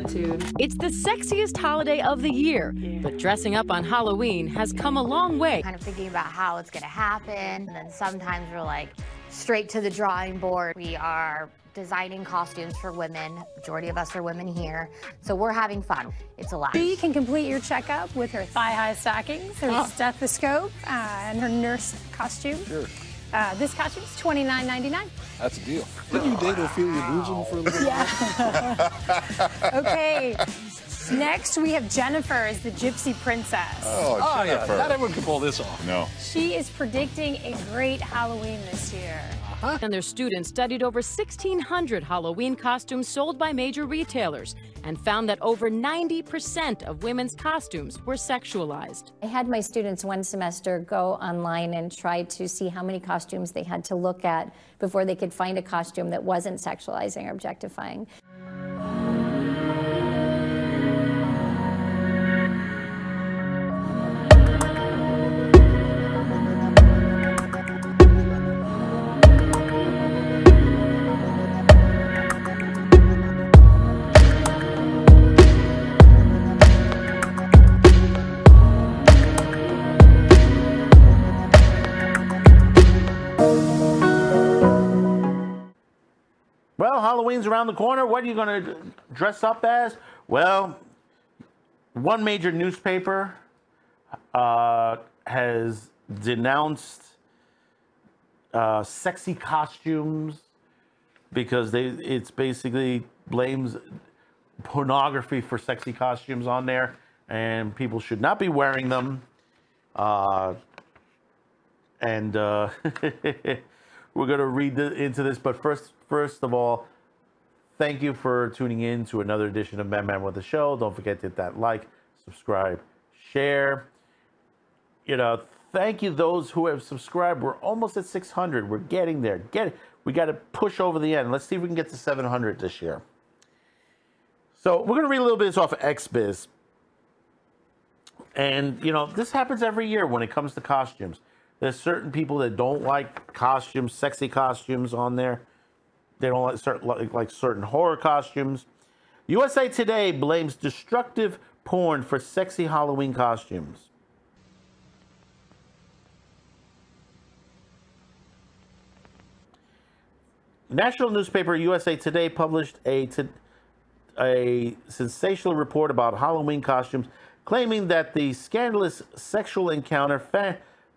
attitude. It's the sexiest holiday of the year, but dressing up on Halloween has come a long way. Kind of thinking about how it's going to happen, and then sometimes we're like straight to the drawing board. We are designing costumes for women. Majority of us are women here, so we're having fun. It's a lot. She can complete your checkup with her thigh-high stockings, her stethoscope, and her nurse costume. Sure. This costume is $29.99. That's a deal. Didn't you date Ophelia Buzyn for a little bit? Yeah. Okay. Next, we have Jennifer as the Gypsy Princess. Oh, Jennifer. Yeah. Not everyone can pull this off. No. She is predicting a great Halloween this year. And their students studied over 1,600 Halloween costumes sold by major retailers and found that over 90% of women's costumes were sexualized. I had my students one semester go online and try to see how many costumes they had to look at before they could find a costume that wasn't sexualizing or objectifying. Well, Halloween's around the corner. What are you going to dress up as? Well, one major newspaper has denounced sexy costumes because it's basically blames pornography for sexy costumes on there, and people should not be wearing them. We're going to read into this, but first of all, thank you for tuning in to another edition of Man with the Show. Don't forget to hit that like, subscribe, share. Thank you those who have subscribed. We're almost at 600. We're getting there. We got to push over the end. Let's see if we can get to 700 this year. So we're going to read a little bit off of XBiz. And, this happens every year when it comes to costumes. There's certain people that don't like costumes, sexy costumes on there. They don't like certain horror costumes. USA Today blames destructive porn for sexy Halloween costumes. National newspaper USA Today published a sensational report about Halloween costumes, claiming that the scandalous sexual encounter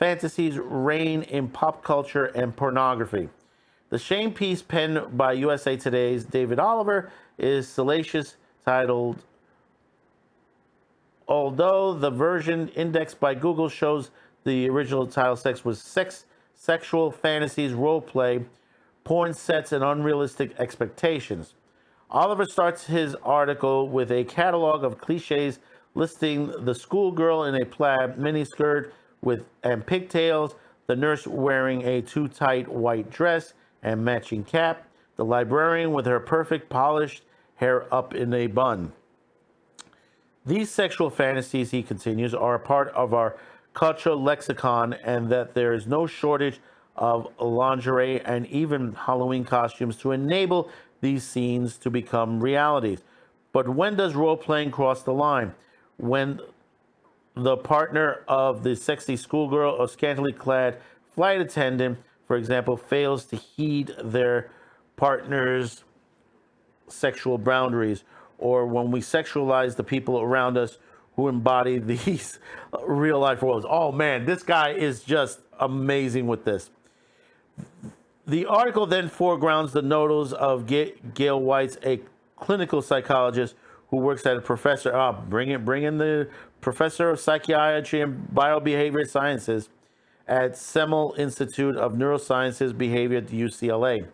fantasies reign in pop culture and pornography. The shame piece penned by USA Today's David Oliver is salacious, titled, although the version indexed by Google shows the original title sex was sexual fantasies, role play, porn sets, and unrealistic expectations. Oliver starts his article with a catalog of cliches listing the schoolgirl in a plaid miniskirt and pigtails, the nurse wearing a too tight white dress and matching cap, the librarian with her perfect polished hair up in a bun. These sexual fantasies, he continues, are a part of our cultural lexicon, and that there is no shortage of lingerie and even Halloween costumes to enable these scenes to become realities. But when does role-playing cross the line? When the partner of the sexy schoolgirl or scantily clad flight attendant, for example, fails to heed their partner's sexual boundaries, or when we sexualize the people around us who embody these real life roles. Oh man, this guy is just amazing with this. The article then foregrounds the noodles of Gail Weitz, a clinical psychologist who works at a professor. Bring in the professor of psychiatry and biobehavior sciences at Semel Institute of Neurosciences Behavior at UCLA.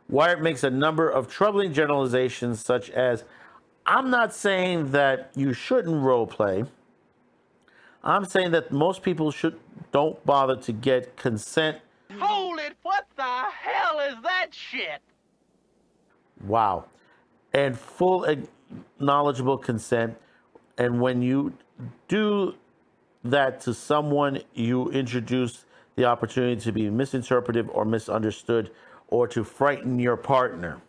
Wired makes a number of troubling generalizations, such as, I'm not saying that you shouldn't role play. I'm saying that most people don't bother to get consent. Hold it! What the hell is that shit? Wow. And full knowledgeable consent. And when you do that to someone, you introduce the opportunity to be misinterpreted or misunderstood, or to frighten your partner.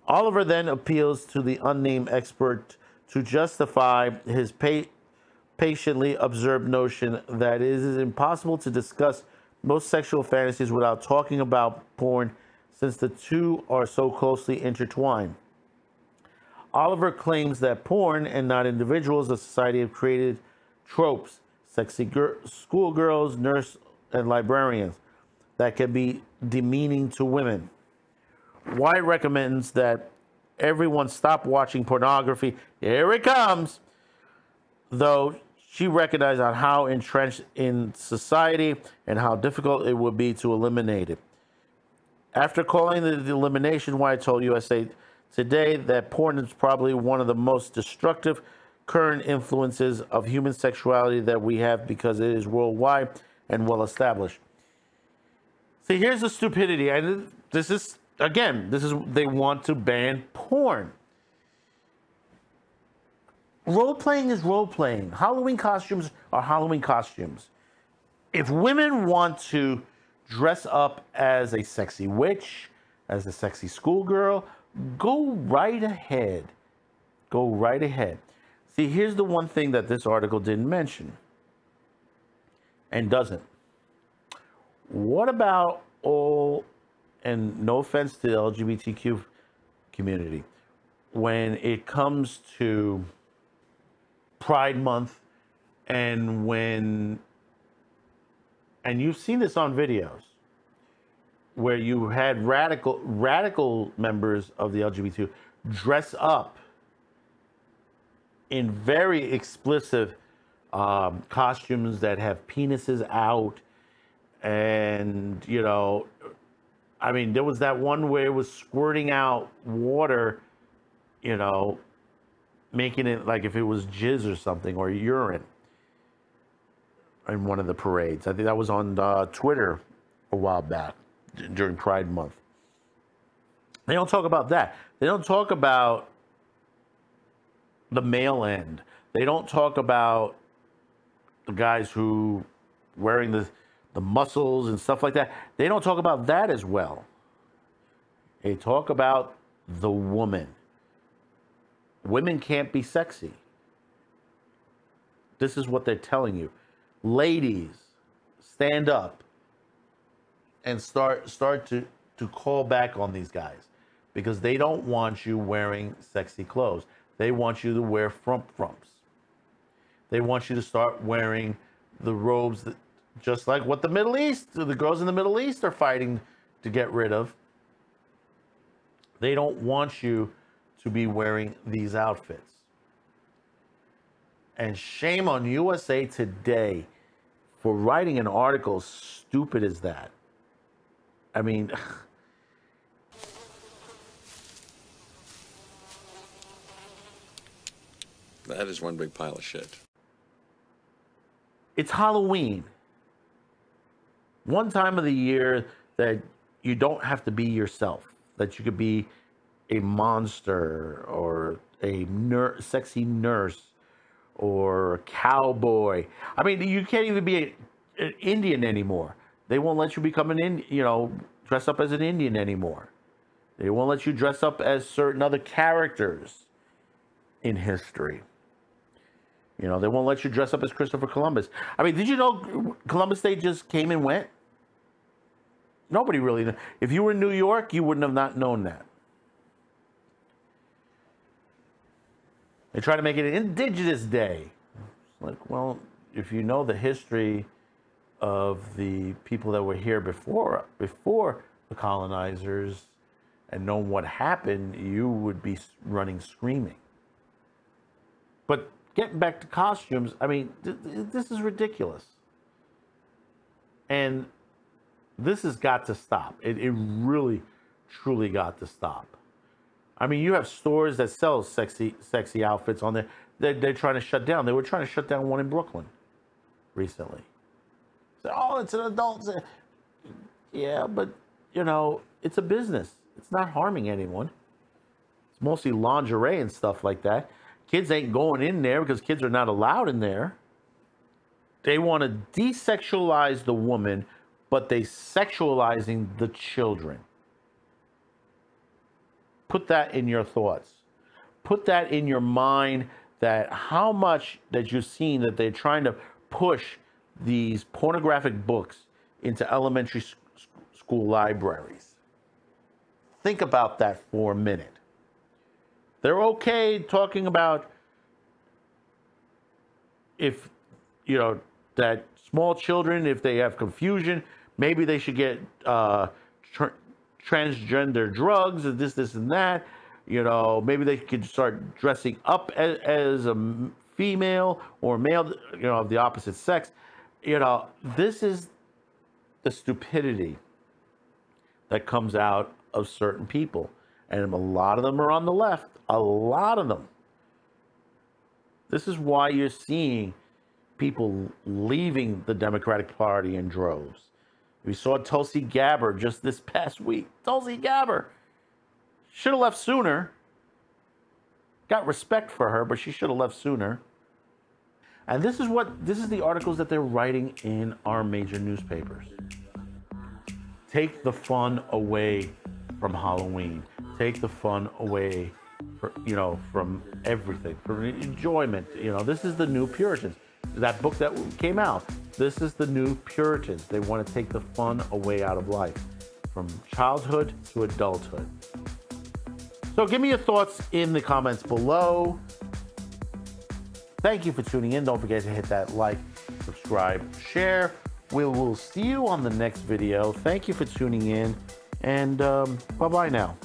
Oliver then appeals to the unnamed expert to justify his patiently observed notion that it is impossible to discuss most sexual fantasies without talking about porn, since the two are so closely intertwined. Oliver claims that porn, and not individuals, of society have created tropes, sexy schoolgirls, nurse, and librarians, that can be demeaning to women. White recommends that everyone stop watching pornography. Here it comes. Though she recognized on how entrenched in society and how difficult it would be to eliminate it. After calling the elimination, White told USA Today that porn is probably one of the most destructive current influences of human sexuality that we have, because it is worldwide and well established. See, here's the stupidity. And this is, they want to ban porn. Role-playing is role-playing. Halloween costumes are Halloween costumes. If women want to dress up as a sexy witch, as a sexy schoolgirl, go right ahead. Go right ahead. See, here's the one thing that this article didn't mention, and doesn't. What about all, and no offense to the LGBTQ community, when it comes to Pride Month, and you've seen this on videos, where you had radical members of the LGBT dress up in very explicit costumes that have penises out, and I mean, there was that one where it was squirting out water, making it like if it was jizz or something, or urine, in one of the parades. I think that was on Twitter a while back during Pride Month. They don't talk about that. They don't talk about the male end. They don't talk about the guys who wearing the muscles and stuff like that. They don't talk about that as well. They talk about the woman. Women can't be sexy. This is what they're telling you. Ladies, stand up and start to call back on these guys, because they don't want you wearing sexy clothes. They want you to wear frumps. They want you to start wearing the robes that, just like what the Middle East, the girls in the Middle East are fighting to get rid of. They don't want you to be wearing these outfits. And shame on USA Today for writing an article as stupid as that. I mean, that is one big pile of shit. It's Halloween. One time of the year that you don't have to be yourself, that you could be a monster or a sexy nurse or a cowboy. I mean, you can't even be an Indian anymore. They won't let you become dress up as an Indian anymore. They won't let you dress up as certain other characters in history. They won't let you dress up as Christopher Columbus. I mean, did you know Columbus Day just came and went? Nobody really knew. If you were in New York, you wouldn't have not known that. They try to make it an Indigenous Day. Like, well, if you know the history of the people that were here before the colonizers and know what happened, you would be running screaming. But getting back to costumes, I mean, this is ridiculous. And this has got to stop. It really, truly got to stop. I mean, you have stores that sell sexy outfits on there. They're trying to shut down. They were trying to shut down one in Brooklyn recently. So, oh, it's an adult. Yeah, but, it's a business. It's not harming anyone. It's mostly lingerie and stuff like that. Kids ain't going in there because kids are not allowed in there. They want to desexualize the woman, but they sexualizing the children. put that in your thoughts. Put that in your mind, that how much that you've seen that they're trying to push these pornographic books into elementary school libraries. Think about that for a minute. They're okay talking about if, you know, that small children, if they have confusion, maybe they should get transgender drugs and this and that. You know, maybe they could start dressing up as a female or male, you know, of the opposite sex. You know, this is the stupidity that comes out of certain people. And a lot of them are on the left. A lot of them. This is why you're seeing people leaving the Democratic Party in droves. We saw Tulsi Gabbard just this past week. Tulsi Gabbard should have left sooner. Got respect for her, but she should have left sooner. And this is the articles that they're writing in our major newspapers. Take the fun away from Halloween. Take the fun away, from everything, from enjoyment. You know, this is the new Puritans. That book that came out. This is the new Puritans. They want to take the fun away out of life, from childhood to adulthood. So give me your thoughts in the comments below. Thank you for tuning in. Don't forget to hit that like, subscribe, share. We will see you on the next video. Thank you for tuning in, and bye-bye now.